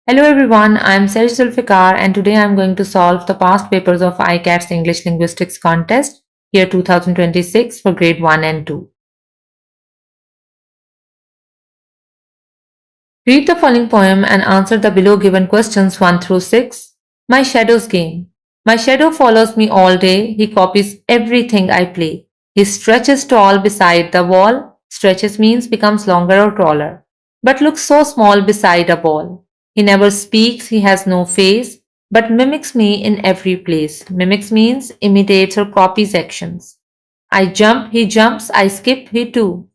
Hello everyone, I am Serge Zulfikar and today I am going to solve the past papers of ICATS English Linguistics Contest, year 2026 for grade 1 and 2. Read the following poem and answer the below given questions 1 through 6. My shadow's game. My shadow follows me all day. He copies everything I play. He stretches tall beside the wall. Stretches means becomes longer or taller, but looks so small beside a ball. He never speaks, he has no face, but mimics me in every place. Mimics means imitates or copies actions. I jump, he jumps, I skip, he too.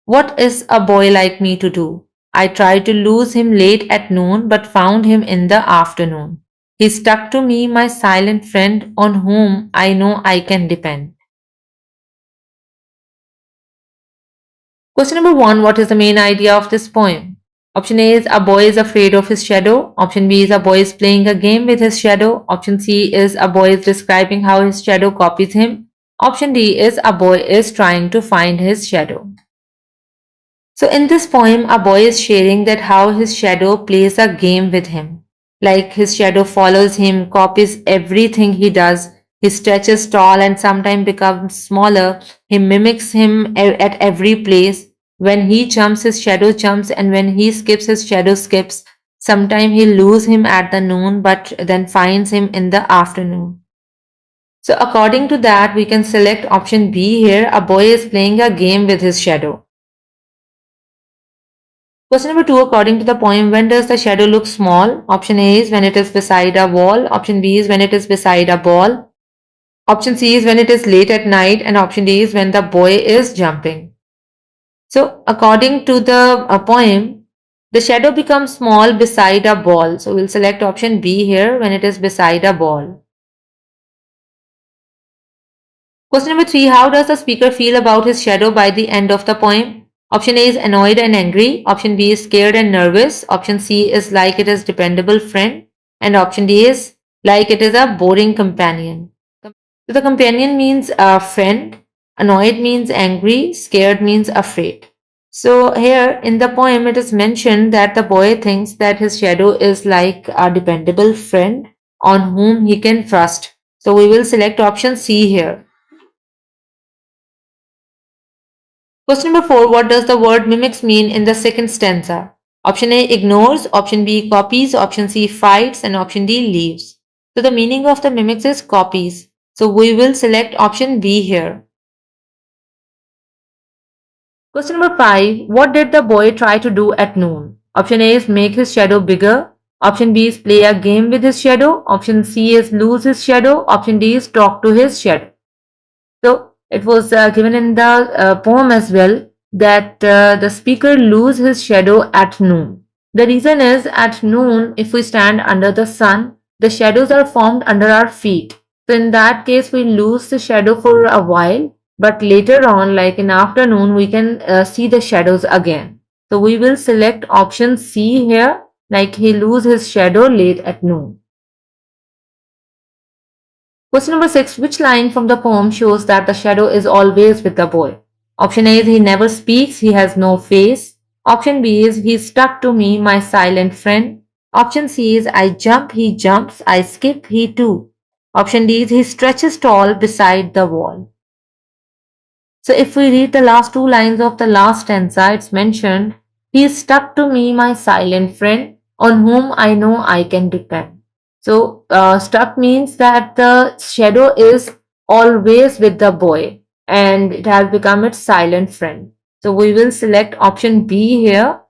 What is a boy like me to do? I tried to lose him late at noon, but found him in the afternoon. He stuck to me, my silent friend, on whom I know I can depend. Question number 1. What is the main idea of this poem? Option A is a boy is afraid of his shadow. Option B is a boy is playing a game with his shadow. Option C is a boy is describing how his shadow copies him. Option D is a boy is trying to find his shadow. So in this poem, a boy is sharing that how his shadow plays a game with him. Like his shadow follows him, copies everything he does. He stretches tall and sometimes becomes smaller. He mimics him at every place. When he jumps, his shadow jumps, and when he skips, his shadow skips. Sometimes he loses him at the noon, but then finds him in the afternoon. So according to that, we can select option B here. A boy is playing a game with his shadow. Question number 2. According to the poem, when does the shadow look small? Option A is when it is beside a wall. Option B is when it is beside a ball. Option C is when it is late at night. And option D is when the boy is jumping. So according to the poem, the shadow becomes small beside a ball. So we'll select option B here when it is beside a ball. Question number 3. How does the speaker feel about his shadow by the end of the poem? Option A is annoyed and angry. Option B is scared and nervous. Option C is like it is dependable friend. And option D is like it is a boring companion. So the companion means a friend. Annoyed means angry. Scared means afraid. So here in the poem it is mentioned that the boy thinks that his shadow is like a dependable friend on whom he can trust. So we will select option C here. Question number 4. What does the word mimics mean in the second stanza? Option A ignores, option B copies, option C fights, and option D leaves. So the meaning of the mimics is copies. So we will select option B here. Question number 5. What did the boy try to do at noon? Option A is make his shadow bigger. Option B is play a game with his shadow. Option C is lose his shadow. Option D is talk to his shadow. So it was given in the poem as well that the speaker loses his shadow at noon. The reason is at noon, if we stand under the sun, the shadows are formed under our feet. So in that case, we lose the shadow for a while, but later on, like in afternoon, we can see the shadows again. So we will select option C here, like he loses his shadow late at noon. Question number 6. Which line from the poem shows that the shadow is always with the boy? Option A is he never speaks, he has no face. Option B is he stuck to me, my silent friend. Option C is I jump, he jumps, I skip, he too. Option D is he stretches tall beside the wall. So if we read the last two lines of the last stanza, it's mentioned, he is stuck to me, my silent friend, on whom I know I can depend. So stuck means that the shadow is always with the boy and it has become its silent friend. So we will select option B here.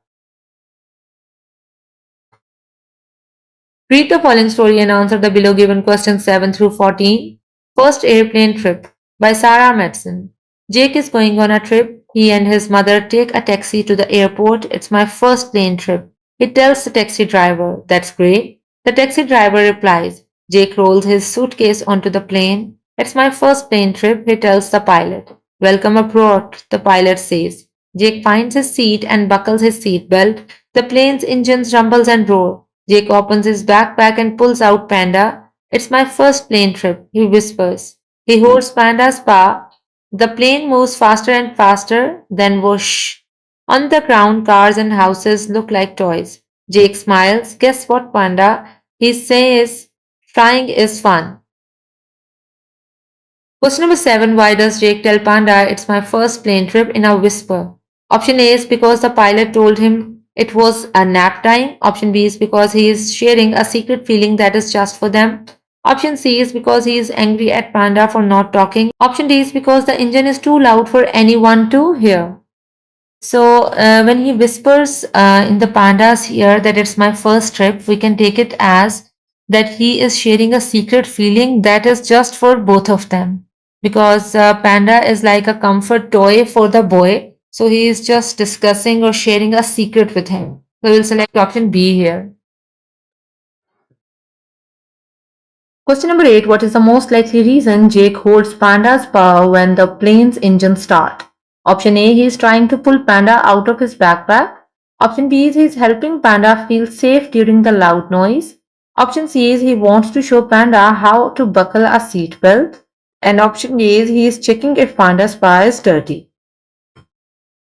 Read the following story and answer the below given questions 7 through 14. First airplane trip by Sarah Madsen. Jake is going on a trip. He and his mother take a taxi to the airport. It's my first plane trip. He tells the taxi driver, that's great. The taxi driver replies. Jake rolls his suitcase onto the plane. It's my first plane trip, he tells the pilot. Welcome aboard, the pilot says. Jake finds his seat and buckles his seat belt. The plane's engines rumbles and roar. Jake opens his backpack and pulls out Panda. It's my first plane trip, he whispers. He holds Panda's paw. The plane moves faster and faster, then whoosh. On the ground, cars and houses look like toys. Jake smiles. Guess what, Panda? He says, flying is fun. Question number 7. Why does Jake tell Panda it's my first plane trip in a whisper? Option A is because the pilot told him it was a nap time. Option B is because he is sharing a secret feeling that is just for them. Option C is because he is angry at Panda for not talking. Option D is because the engine is too loud for anyone to hear. So, when he whispers in the panda's ear that it's my first trip, we can take it as that he is sharing a secret feeling that is just for both of them. Because panda is like a comfort toy for the boy, so he is just discussing or sharing a secret with him. So, we'll select option B here. Question number 8. What is the most likely reason Jake holds Panda's paw when the plane's engine starts? Option A. He is trying to pull Panda out of his backpack. Option B is he is helping Panda feel safe during the loud noise. Option C is he wants to show Panda how to buckle a seat belt. And option D is he is checking if Panda's paw is dirty.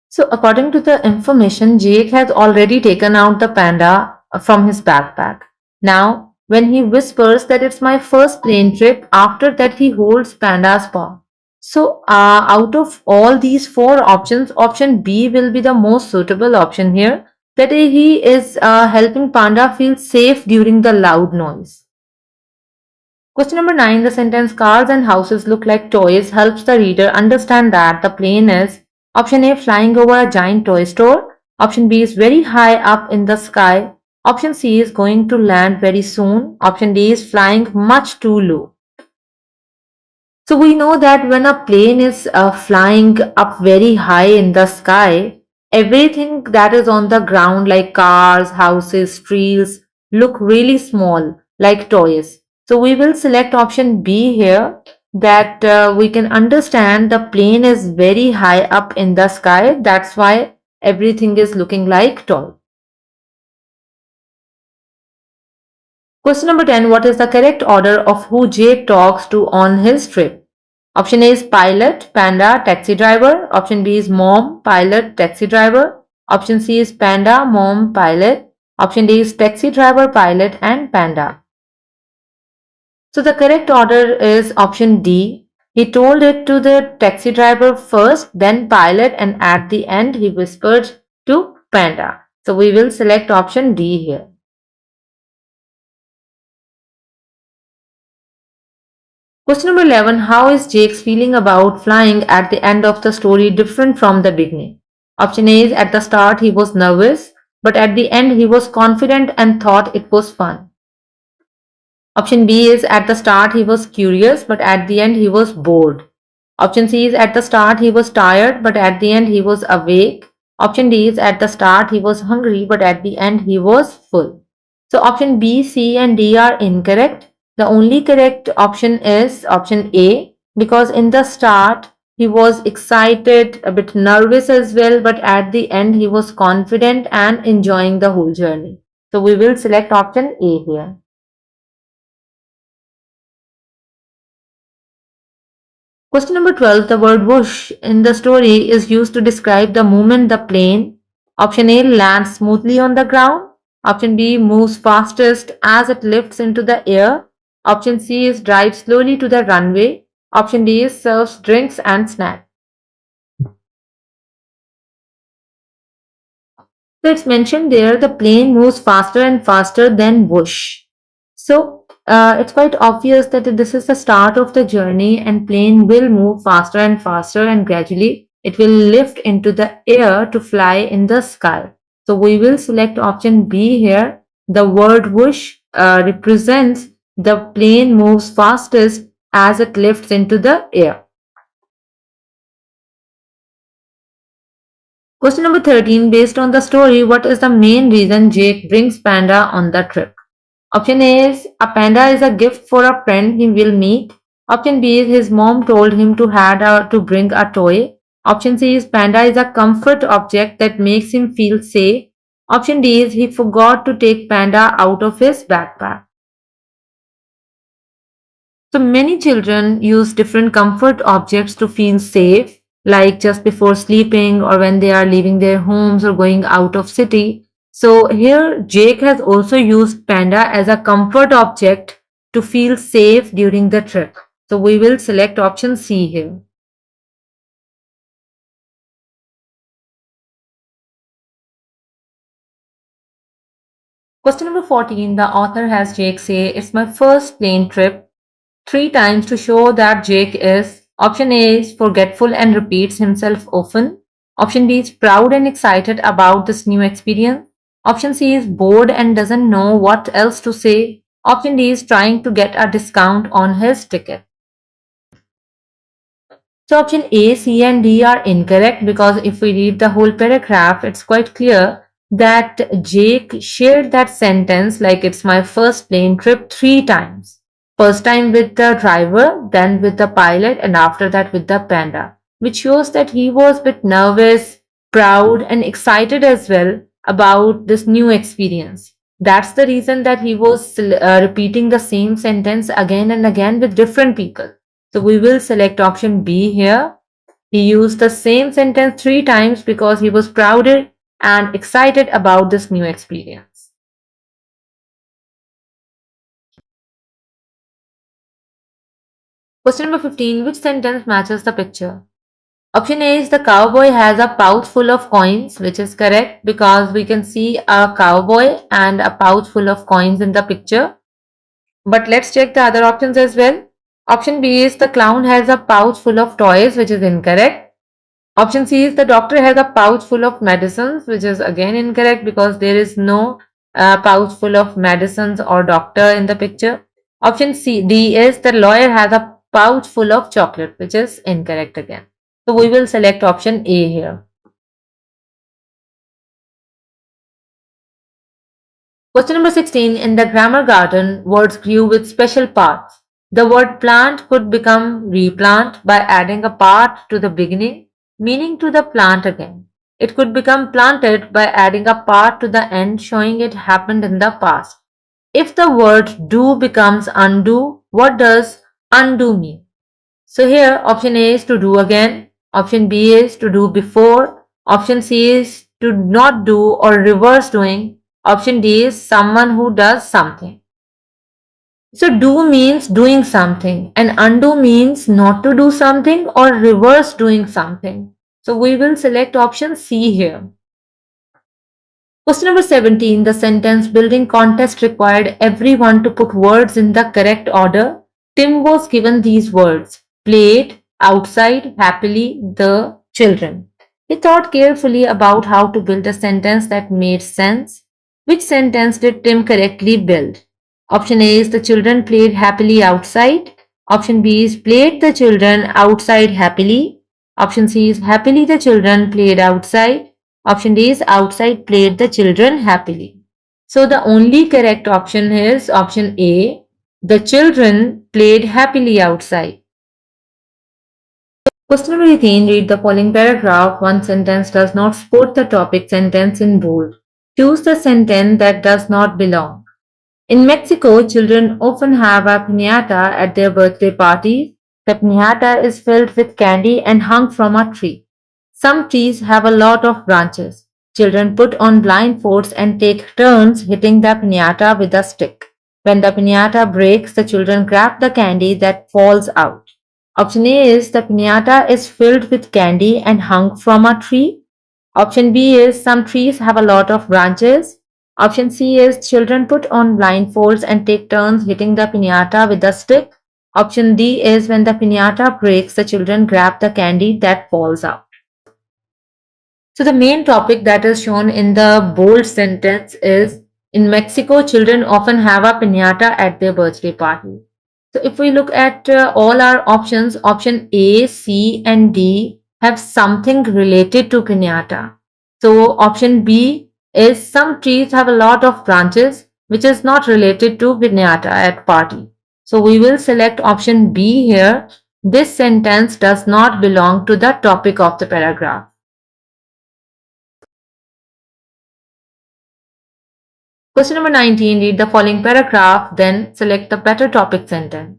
So according to the information, Jake has already taken out the panda from his backpack. Now, when he whispers that it's my first plane trip, after that he holds panda's paw. So out of all these four options, option B will be the most suitable option here. That he is helping panda feel safe during the loud noise. Question number 9. The sentence cars and houses look like toys helps the reader understand that the plane is option A flying over a giant toy store. Option B is very high up in the sky. Option C is going to land very soon. Option D is flying much too low. So we know that when a plane is flying up very high in the sky, everything that is on the ground like cars, houses, trees look really small like toys. So we will select option B here, that we can understand the plane is very high up in the sky. That's why everything is looking like toy. Question number 10. What is the correct order of who Jake talks to on his trip? Option A is pilot, panda, taxi driver. Option B is mom, pilot, taxi driver. Option C is panda, mom, pilot. Option D is taxi driver, pilot and panda. So the correct order is option D. He told it to the taxi driver first, then pilot, and at the end he whispered to panda. So we will select option D here. Question number 11. How is Jake's feeling about flying at the end of the story different from the beginning? Option A is at the start he was nervous, but at the end he was confident and thought it was fun. Option B is at the start he was curious, but at the end he was bored. Option C is at the start he was tired, but at the end he was awake. Option D is at the start he was hungry, but at the end he was full. So option B, C and D are incorrect. The only correct option is option A, because in the start he was excited, a bit nervous as well, but at the end he was confident and enjoying the whole journey. So we will select option A here. Question number 12. The word whoosh in the story is used to describe the moment the plane, option A, lands smoothly on the ground. Option B, moves fastest as it lifts into the air. Option C is drive slowly to the runway. Option D is serves drinks and snacks. So it's mentioned there the plane moves faster and faster than whoosh. So it's quite obvious that this is the start of the journey and plane will move faster and faster and gradually it will lift into the air to fly in the sky. So we will select option B here. The word whoosh represents the plane moves fastest as it lifts into the air. Question number 13. Based on the story, what is the main reason Jake brings Panda on the trip? Option A is a panda is a gift for a friend he will meet. Option B is his mom told him to bring a toy. Option C is panda is a comfort object that makes him feel safe. Option D is he forgot to take panda out of his backpack. So many children use different comfort objects to feel safe, like just before sleeping or when they are leaving their homes or going out of city. So here Jake has also used panda as a comfort object to feel safe during the trip. So we will select option C here. Question number 14, the author has Jake say, "It's my first plane trip," three times to show that Jake is option A is forgetful and repeats himself often. Option B is proud and excited about this new experience. Option C is bored and doesn't know what else to say. Option D is trying to get a discount on his ticket. So option A, C and D are incorrect because if we read the whole paragraph, it's quite clear that Jake shared that sentence like it's my first plane trip three times. First time with the driver, then with the pilot, and after that with the panda, which shows that he was a bit nervous, proud, and excited as well about this new experience. That's the reason that he was repeating the same sentence again and again with different people. So we will select option B here. He used the same sentence three times because he was proud and excited about this new experience. Question number 15. Which sentence matches the picture? Option A is the cowboy has a pouch full of coins, which is correct because we can see a cowboy and a pouch full of coins in the picture. But let's check the other options as well. Option B is the clown has a pouch full of toys, which is incorrect. Option C is the doctor has a pouch full of medicines, which is again incorrect because there is no pouch full of medicines or doctor in the picture. Option D is the lawyer has a pouch full of chocolate, which is incorrect again. So we will select option A here. Question number 16. In the grammar garden, words grew with special parts. The word plant could become replant by adding a part to the beginning, meaning to the plant again. It could become planted by adding a part to the end, showing it happened in the past. If the word do becomes undo, what does undo mean? So here option A is to do again, option B is to do before, option C is to not do or reverse doing, option D is someone who does something. So do means doing something and undo means not to do something or reverse doing something. So we will select option C here. Question number 17. The sentence building contest required everyone to put words in the correct order. Tim was given these words: played, outside, happily, the children. He thought carefully about how to build a sentence that made sense. Which sentence did Tim correctly build? Option A is the children played happily outside. Option B is played the children outside happily. Option C is happily the children played outside. Option D is outside played the children happily. So the only correct option is option A. The children played happily outside. Question number 18. Read the following paragraph. One sentence does not support the topic sentence in bold. Choose the sentence that does not belong. In Mexico, children often have a piñata at their birthday parties. The piñata is filled with candy and hung from a tree. Some trees have a lot of branches. Children put on blindfolds and take turns hitting the piñata with a stick. When the piñata breaks, the children grab the candy that falls out. Option A is the piñata is filled with candy and hung from a tree. Option B is some trees have a lot of branches. Option C is children put on blindfolds and take turns hitting the piñata with a stick. Option D is when the piñata breaks, the children grab the candy that falls out. So the main topic that is shown in the bold sentence is in Mexico, children often have a piñata at their birthday party. So if we look at all our options, option A, C and D have something related to piñata. So option B is some trees have a lot of branches which is not related to piñata at party. So we will select option B here. This sentence does not belong to the topic of the paragraph. Question number 19. Read the following paragraph, then select the better topic sentence.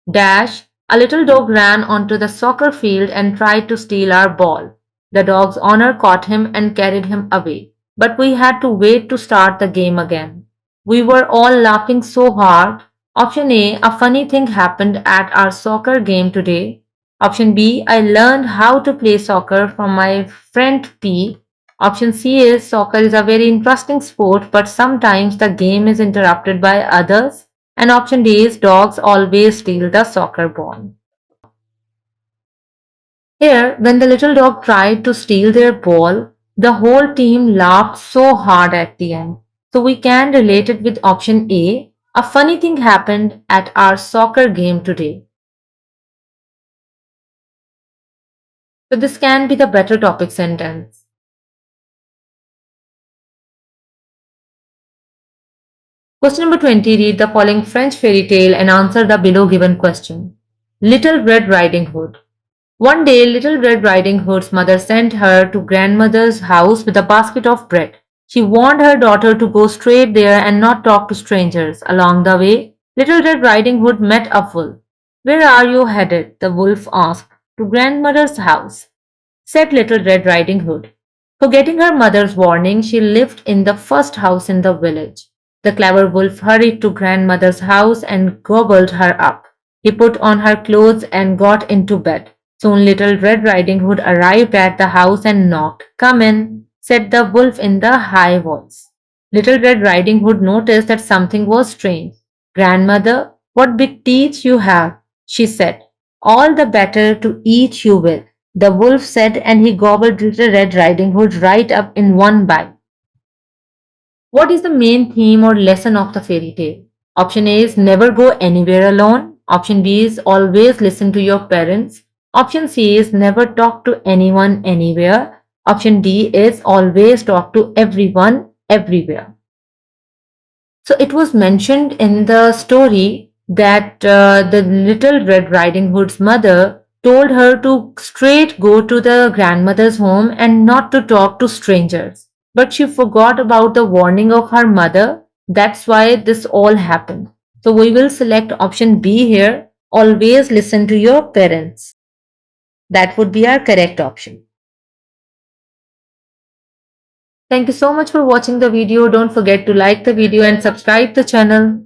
Dash, a little dog ran onto the soccer field and tried to steal our ball. The dog's owner caught him and carried him away. but we had to wait to start the game again. We were all laughing so hard. Option A, a funny thing happened at our soccer game today. Option B, I learned how to play soccer from my friend P. Option C is soccer is a very interesting sport, but sometimes the game is interrupted by others. And option D is dogs always steal the soccer ball. Here, when the little dog tried to steal their ball, the whole team laughed so hard at the end. So we can relate it with option A. A funny thing happened at our soccer game today. So this can be the better topic sentence. Question number 20. Read the following French fairy tale and answer the below given question. Little Red Riding Hood. One day, Little Red Riding Hood's mother sent her to grandmother's house with a basket of bread. She warned her daughter to go straight there and not talk to strangers. Along the way, Little Red Riding Hood met a wolf. Where are you headed? The wolf asked. To grandmother's house, said Little Red Riding Hood. Forgetting her mother's warning, she lived in the first house in the village. The clever wolf hurried to grandmother's house and gobbled her up. He put on her clothes and got into bed. Soon Little Red Riding Hood arrived at the house and knocked. Come in, said the wolf in the high voice. Little Red Riding Hood noticed that something was strange. Grandmother, what big teeth you have, she said. All the better to eat you with, the wolf said, and he gobbled Little Red Riding Hood right up in one bite. What is the main theme or lesson of the fairy tale? Option A is never go anywhere alone. Option B is always listen to your parents. Option C is never talk to anyone anywhere. Option D is always talk to everyone everywhere. So it was mentioned in the story that the Little Red Riding Hood's mother told her to straight go to the grandmother's home and not to talk to strangers. But she forgot about the warning of her mother. That's why this all happened. So we will select option B here. Always listen to your parents. That would be our correct option. Thank you so much for watching the video. Don't forget to like the video and subscribe the channel.